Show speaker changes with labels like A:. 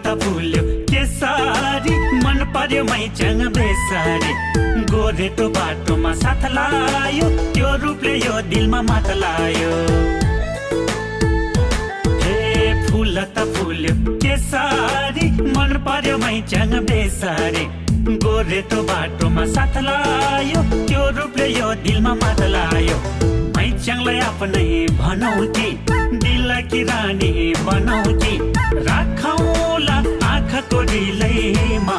A: त फुल्यो केसारी मन पर्यो मैचाङ बेसारी गोरेटो बाटोमा साथ लायो त्यो रूपले यो दिलमा मात लायो हे फुल त फुल्यो केसारी मन पर्यो मैचाङ बेसारी गोरेटो बाटोमा साथ लायो त्यो रूपले यो दिलमा मात लायो मैचाङलाई आफ्नै भनौती दिलकी रानी बनाउती राखौला आँखाको रिलैमा